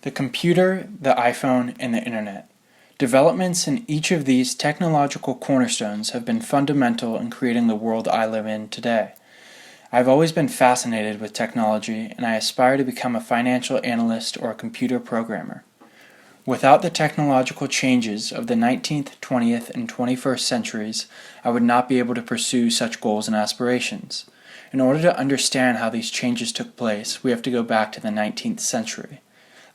The computer, the iPhone, and the internet. Developments in each of these technological cornerstones have been fundamental in creating the world I live in today. I've always been fascinated with technology, and I aspire to become a financial analyst or a computer programmer. Without the technological changes of the 19th, 20th, and 21st centuries, I would not be able to pursue such goals and aspirations. In order to understand how these changes took place, we have to go back to the 19th century.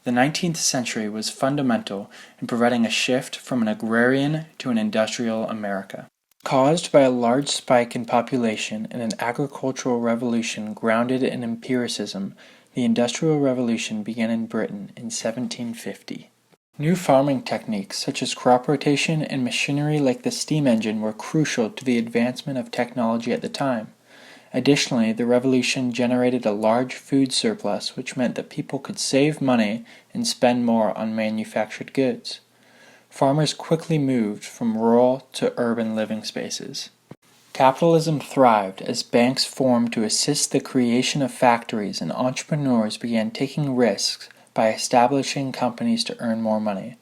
The 19th century was fundamental in providing a shift from an agrarian to an industrial America. Caused by a large spike in population and an agricultural revolution grounded in empiricism, the Industrial Revolution began in Britain in 1750. New farming techniques such as crop rotation and machinery like the steam engine were crucial to the advancement of technology at the time. Additionally, the revolution generated a large food surplus, which meant that people could save money and spend more on manufactured goods. Farmers quickly moved from rural to urban living spaces. Capitalism thrived as banks formed to assist the creation of factories, and entrepreneurs began taking risks by establishing companies to earn more money.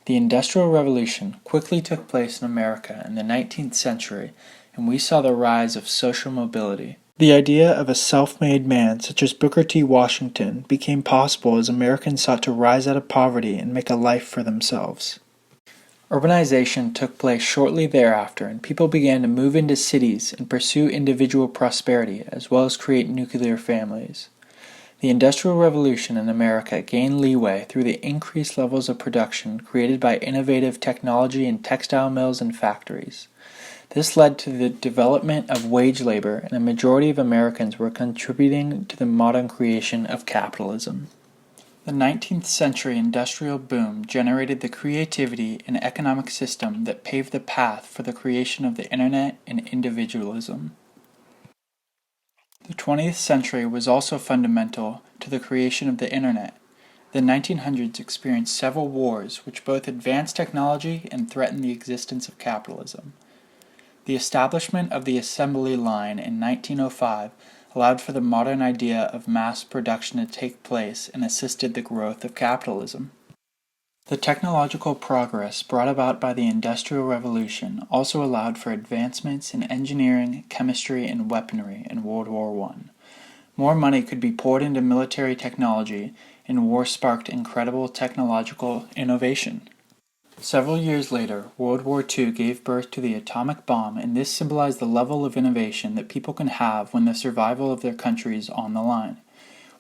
The Industrial Revolution quickly took place in America in the 19th century, and we saw the rise of social mobility. The idea of a self-made man such as Booker T. Washington became possible as Americans sought to rise out of poverty and make a life for themselves. Urbanization took place shortly thereafter, and people began to move into cities and pursue individual prosperity as well as create nuclear families. The Industrial Revolution in America gained leeway through the increased levels of production created by innovative technology in textile mills and factories. This led to the development of wage labor, and a majority of Americans were contributing to the modern creation of capitalism. The 19th century industrial boom generated the creativity and economic system that paved the path for the creation of the internet and individualism. The 20th century was also fundamental to the creation of the internet. The 1900s experienced several wars which both advanced technology and threatened the existence of capitalism. The establishment of the assembly line in 1905 allowed for the modern idea of mass production to take place and assisted the growth of capitalism. The technological progress brought about by the Industrial Revolution also allowed for advancements in engineering, chemistry, and weaponry in World War I. More money could be poured into military technology, and war sparked incredible technological innovation. Several years later, World War II gave birth to the atomic bomb, and this symbolized the level of innovation that people can have when the survival of their country is on the line.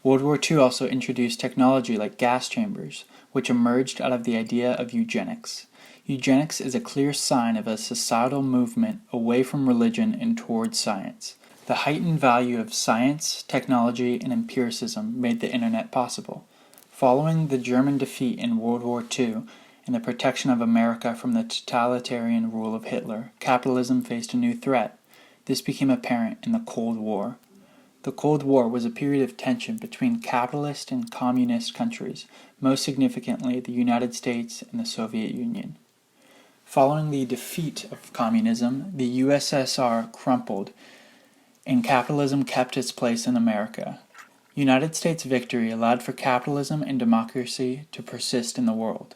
World War II also introduced technology like gas chambers, which emerged out of the idea of eugenics. Eugenics is a clear sign of a societal movement away from religion and towards science. The heightened value of science, technology, and empiricism made the internet possible. Following the German defeat in World War II, and the protection of America from the totalitarian rule of Hitler, capitalism faced a new threat. This became apparent in the Cold War. The Cold War was a period of tension between capitalist and communist countries, most significantly the United States and the Soviet Union. Following the defeat of communism, the USSR crumpled, and capitalism kept its place in America. United States victory allowed for capitalism and democracy to persist in the world.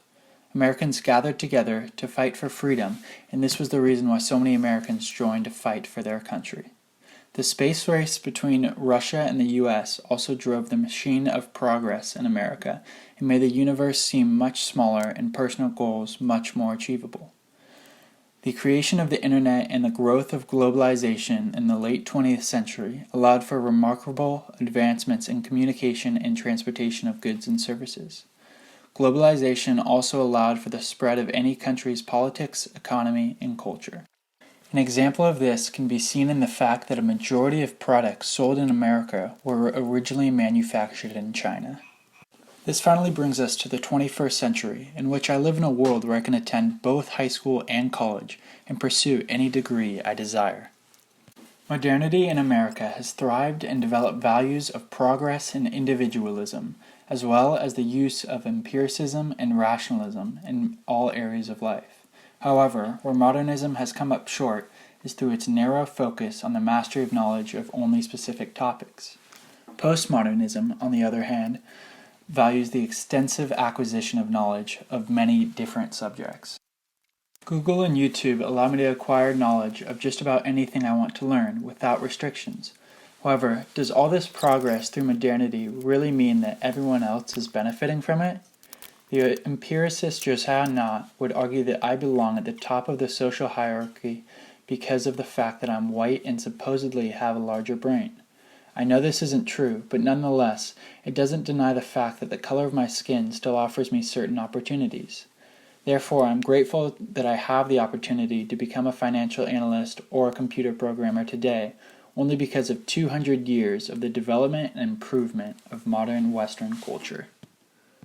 Americans gathered together to fight for freedom, and this was the reason why so many Americans joined to fight for their country. The space race between Russia and the US also drove the machine of progress in America and made the universe seem much smaller and personal goals much more achievable. The creation of the internet and the growth of globalization in the late 20th century allowed for remarkable advancements in communication and transportation of goods and services. Globalization also allowed for the spread of any country's politics, economy, and culture. An example of this can be seen in the fact that a majority of products sold in America were originally manufactured in China. This finally brings us to the 21st century, in which I live in a world where I can attend both high school and college and pursue any degree I desire. Modernity in America has thrived and developed values of progress and individualism, as well as the use of empiricism and rationalism in all areas of life. However, where modernism has come up short is through its narrow focus on the mastery of knowledge of only specific topics. Postmodernism, on the other hand, values the extensive acquisition of knowledge of many different subjects. Google and YouTube allow me to acquire knowledge of just about anything I want to learn without restrictions. However, does all this progress through modernity really mean that everyone else is benefiting from it? The empiricist Josiah Knott would argue that I belong at the top of the social hierarchy because of the fact that I'm white and supposedly have a larger brain. I know this isn't true, but nonetheless, it doesn't deny the fact that the color of my skin still offers me certain opportunities. Therefore, I'm grateful that I have the opportunity to become a financial analyst or a computer programmer today, only because of 200 years of the development and improvement of modern Western culture.